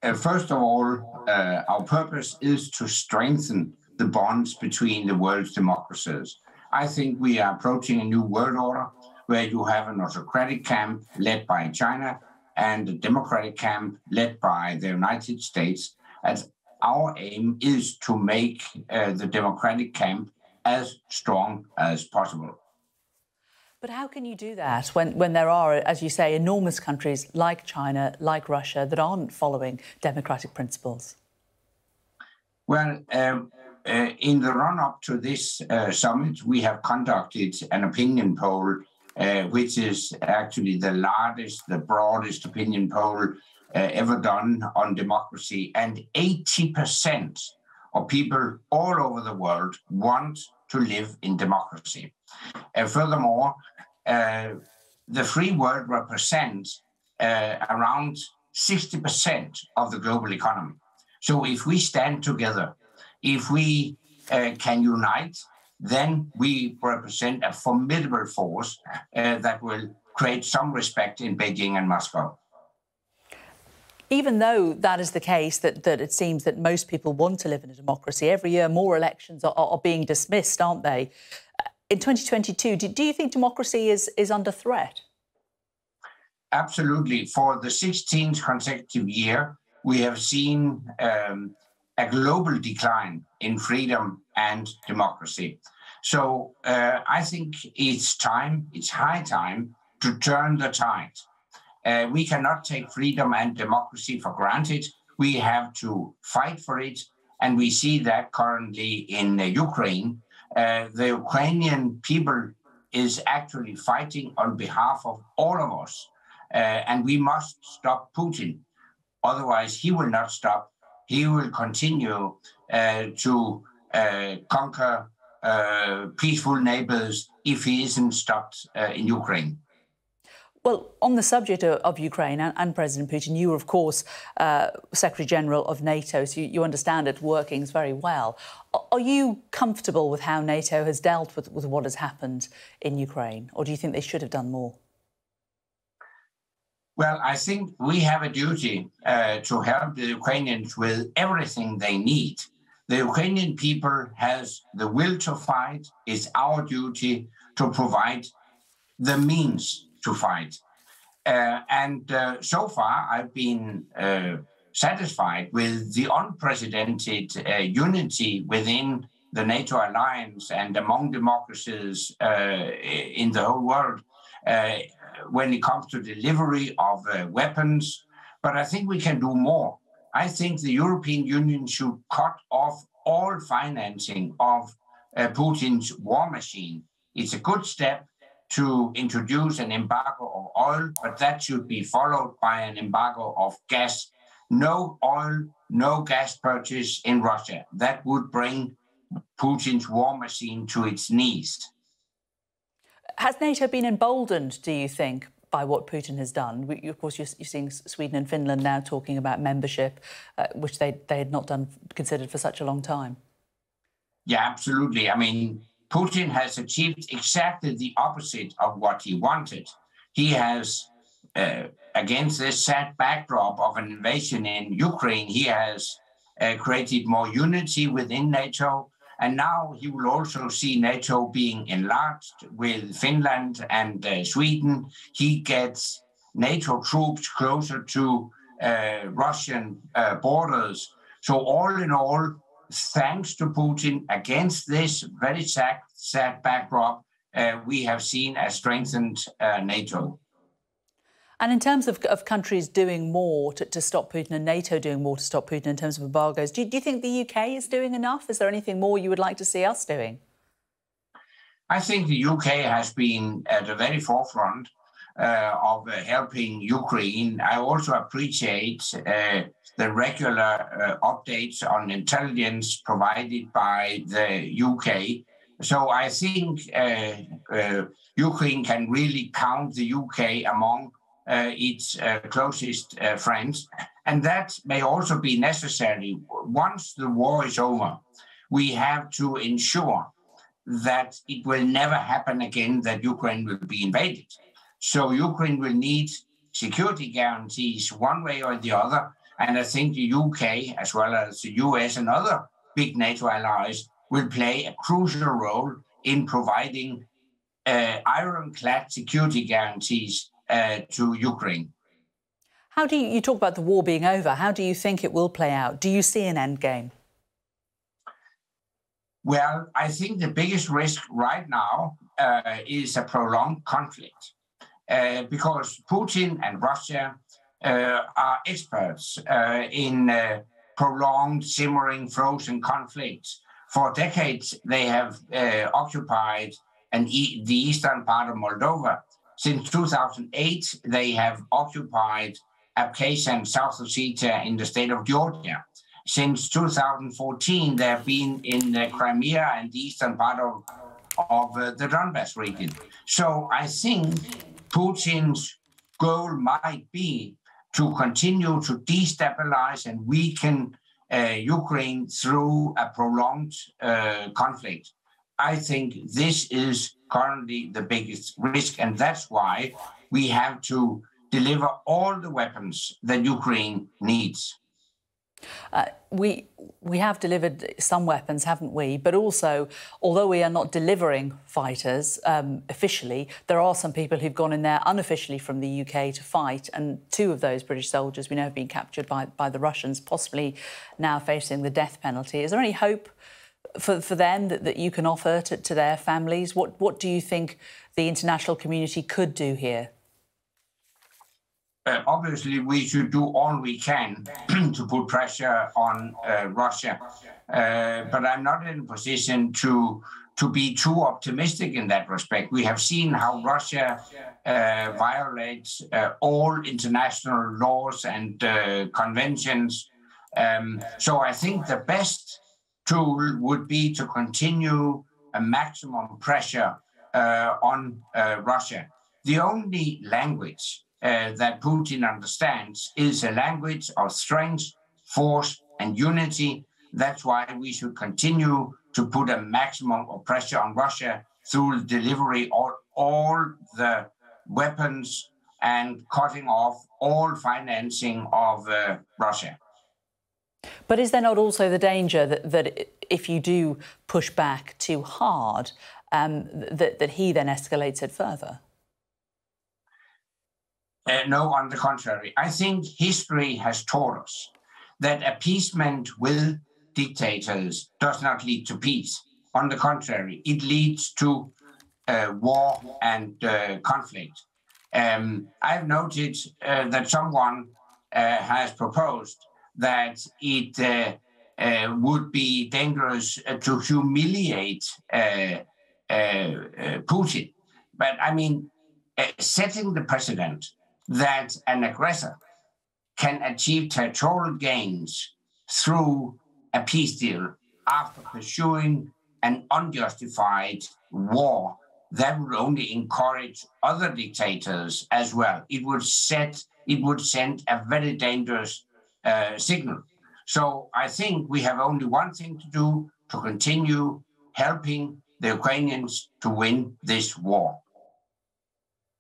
First of all, our purpose is to strengthen the bonds between the world's democracies. I think we are approaching a new world order where you have an autocratic camp led by China and a democratic camp led by the United States. And our aim is to make the democratic camp as strong as possible. But how can you do that when there are, as you say, enormous countries like China, like Russia, that aren't following democratic principles? Well, in the run-up to this summit, we have conducted an opinion poll, which is actually the largest, the broadest opinion poll ever done on democracy. And 80% of people all over the world want to live in democracy. Furthermore, the free world represents around 60% of the global economy. So if we stand together, if we can unite, then we represent a formidable force that will create some respect in Beijing and Moscow. Even though that is the case, that it seems that most people want to live in a democracy, every year more elections are being dismissed, aren't they? In 2022, do you think democracy is under threat? Absolutely. For the 16th consecutive year, we have seen a global decline in freedom and democracy. So I think it's high time to turn the tide. We cannot take freedom and democracy for granted. We have to fight for it. And we see that currently in Ukraine. The Ukrainian people is actually fighting on behalf of all of us. And we must stop Putin. Otherwise, he will not stop. He will continue to conquer peaceful neighbors if he isn't stopped in Ukraine. Well, on the subject of Ukraine and President Putin, you were, of course, Secretary General of NATO, so you understand its workings very well. Are you comfortable with how NATO has dealt with what has happened in Ukraine, or do you think they should have done more? Well, I think we have a duty to help the Ukrainians with everything they need. The Ukrainian people has the will to fight. It's our duty to provide the means to fight. So far, I've been satisfied with the unprecedented unity within the NATO alliance and among democracies in the whole world when it comes to delivery of weapons. But I think we can do more. I think the European Union should cut off all financing of Putin's war machine. It's a good step to introduce an embargo of oil, but that should be followed by an embargo of gas. No oil, no gas purchase in Russia. That would bring Putin's war machine to its knees. Has NATO been emboldened, do you think, by what Putin has done? Of course, you're seeing Sweden and Finland now talking about membership, which they had not considered for such a long time. Yeah, absolutely. I mean, Putin has achieved exactly the opposite of what he wanted. He has, against this sad backdrop of an invasion in Ukraine, he has created more unity within NATO. And now he will also see NATO being enlarged with Finland and Sweden. He gets NATO troops closer to Russian borders. So all in all, thanks to Putin, against this very sad backdrop, we have seen a strengthened NATO. And in terms of countries doing more to stop Putin and NATO doing more to stop Putin in terms of embargoes, do you think the UK is doing enough? Is there anything more you would like to see us doing? I think the UK has been at the very forefront of helping Ukraine. I also appreciate the regular updates on intelligence provided by the UK. So I think Ukraine can really count the UK among its closest friends. And that may also be necessary. Once the war is over, we have to ensure that it will never happen again that Ukraine will be invaded. So Ukraine will need security guarantees one way or the other. And I think the UK, as well as the US and other big NATO allies, will play a crucial role in providing ironclad security guarantees to Ukraine. How do you talk about the war being over? How do you think it will play out? Do you see an end game? Well, I think the biggest risk right now is a prolonged conflict because Putin and Russia are experts in prolonged, simmering, frozen conflicts. For decades, they have occupied the eastern part of Moldova. Since 2008, they have occupied Abkhazia and South Ossetia in the state of Georgia. Since 2014, they have been in the Crimea and the eastern part of the Donbass region. So I think Putin's goal might be to continue to destabilize and weaken Ukraine through a prolonged conflict. I think this is currently the biggest risk, and that's why we have to deliver all the weapons that Ukraine needs. We have delivered some weapons, haven't we? But also, although we are not delivering fighters officially, there are some people who've gone in there unofficially from the UK to fight, and 2 of those British soldiers we know have been captured by the Russians, possibly now facing the death penalty. Is there any hope for them that you can offer to their families? What do you think the international community could do here? Obviously, we should do all we can to put pressure on Russia. But I'm not in a position to be too optimistic in that respect. We have seen how Russia violates all international laws and conventions. So I think the best tool would be to continue a maximum pressure on Russia. The only language that Putin understands is a language of strength, force, and unity. That's why we should continue to put a maximum of pressure on Russia through the delivery of all the weapons and cutting off all financing of Russia. But is there not also the danger that if you do push back too hard, that he then escalates it further? No, on the contrary. I think history has taught us that appeasement with dictators does not lead to peace. On the contrary, it leads to war and conflict. I've noted that someone has proposed that it would be dangerous to humiliate Putin. But I mean, setting the precedent that an aggressor can achieve territorial gains through a peace deal after pursuing an unjustified war, that would only encourage other dictators as well. It would send a very dangerous signal. So I think we have only one thing to do: to continue helping the Ukrainians to win this war.